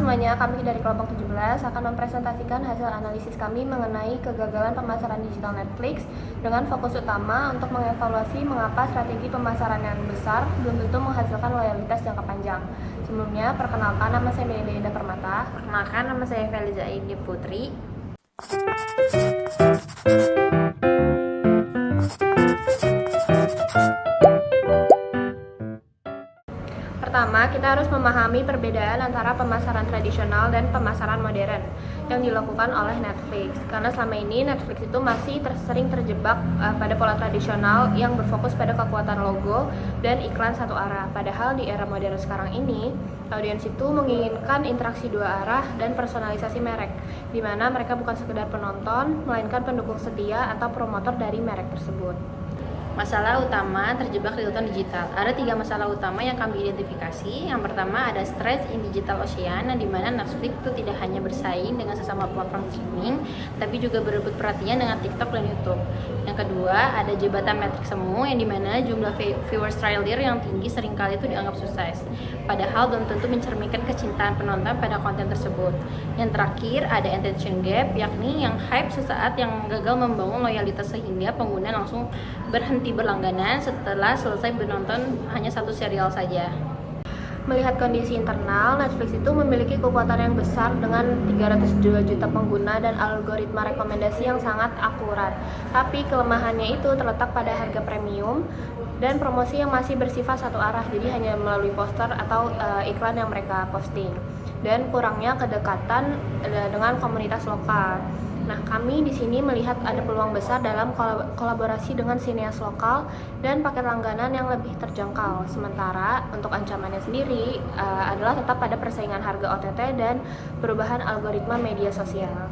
semuanya, kami dari kelompok 17 akan mempresentasikan hasil analisis kami mengenai kegagalan pemasaran digital Netflix dengan fokus utama untuk mengevaluasi mengapa strategi pemasaran yang besar belum tentu menghasilkan loyalitas jangka panjang. Sebelumnya, perkenalkan, nama saya Melinda Indah Permata. Perkenalkan, nama saya Feliza Indi Putri. Pertama, kita harus memahami perbedaan antara pemasaran tradisional dan pemasaran modern yang dilakukan oleh Netflix. Karena selama ini Netflix itu masih sering terjebak pada pola tradisional yang berfokus pada kekuatan logo dan iklan satu arah. Padahal di era modern sekarang ini, audiens itu menginginkan interaksi dua arah dan personalisasi merek, di mana mereka bukan sekedar penonton, melainkan pendukung setia atau promotor dari merek tersebut. Masalah utama terjebak di lautan digital. Ada 3 masalah utama yang kami identifikasi. Yang pertama ada stress in digital ocean, di mana Netflix itu tidak hanya bersaing dengan sesama platform streaming, tapi juga berebut perhatian dengan TikTok dan YouTube. Yang kedua ada jembatan metrik semu, yang dimana jumlah viewers trailer yang tinggi seringkali itu dianggap sukses, padahal belum tentu mencerminkan kecintaan penonton pada konten tersebut. Yang terakhir ada attention gap, yakni yang hype sesaat yang gagal membangun loyalitas sehingga pengguna langsung berhenti berlangganan setelah selesai menonton hanya satu serial saja. Melihat kondisi internal, Netflix itu memiliki kekuatan yang besar dengan 302 juta pengguna dan algoritma rekomendasi yang sangat akurat. Tapi kelemahannya itu terletak pada harga premium dan promosi yang masih bersifat satu arah, jadi hanya melalui poster atau iklan yang mereka posting. Dan kurangnya kedekatan dengan komunitas lokal. Nah, kami di sini melihat ada peluang besar dalam kolaborasi dengan sineas lokal dan paket langganan yang lebih terjangkau. Sementara untuk ancamannya sendiri adalah tetap pada persaingan harga OTT dan perubahan algoritma media sosial.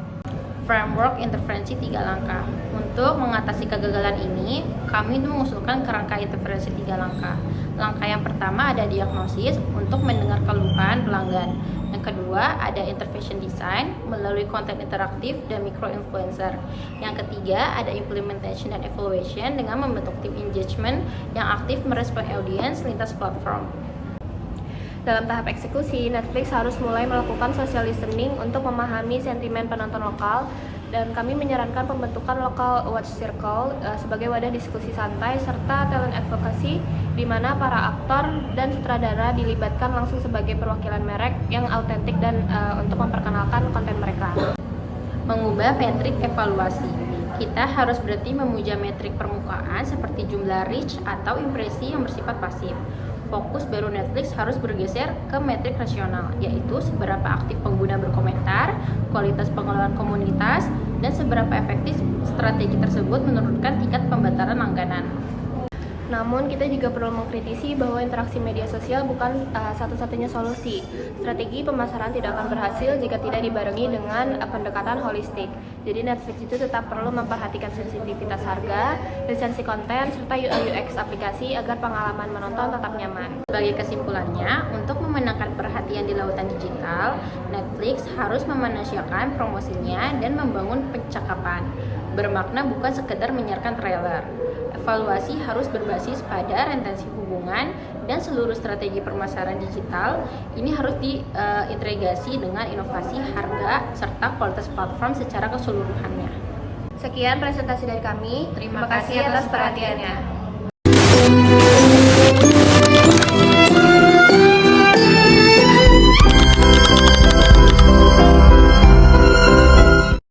Framework intervensi 3 langkah. Untuk mengatasi kegagalan ini, kami mengusulkan kerangka intervensi 3 langkah. Langkah yang pertama ada diagnosis untuk mendengar keluhan pelanggan. Yang kedua ada intervention design melalui konten interaktif dan micro influencer. Yang ketiga ada implementation dan evaluation dengan membentuk tim engagement yang aktif merespon audiens lintas platform. Dalam tahap eksekusi, Netflix harus mulai melakukan social listening untuk memahami sentimen penonton lokal, dan kami menyarankan pembentukan local watch circle sebagai wadah diskusi santai serta talent advocacy di mana para aktor dan sutradara dilibatkan langsung sebagai perwakilan merek yang autentik dan untuk memperkenalkan konten mereka. Mengubah metrik evaluasi. Kita harus berhenti memuja metrik permukaan seperti jumlah reach atau impresi yang bersifat pasif. Fokus baru Netflix harus bergeser ke metrik rasional, yaitu seberapa aktif pengguna berkomentar, kualitas pengelolaan komunitas, dan seberapa efektif strategi tersebut menurunkan tingkat pembatalan langganan. Namun, kita juga perlu mengkritisi bahwa interaksi media sosial bukan satu-satunya solusi. Strategi pemasaran tidak akan berhasil jika tidak dibarengi dengan pendekatan holistik. Jadi, Netflix itu tetap perlu memperhatikan sensitivitas harga, lisensi konten, serta UI/UX aplikasi agar pengalaman menonton tetap nyaman. Sebagai kesimpulannya, untuk memenangkan perhatian di lautan digital, Netflix harus memanusiakan promosinya dan membangun pencakapan. Bermakna bukan sekedar menyiarkan trailer. Evaluasi harus berbasis pada retensi hubungan dan seluruh strategi pemasaran digital ini harus diintegrasi dengan inovasi harga serta kualitas platform secara keseluruhannya. Sekian presentasi dari kami. Terima kasih atas perhatiannya.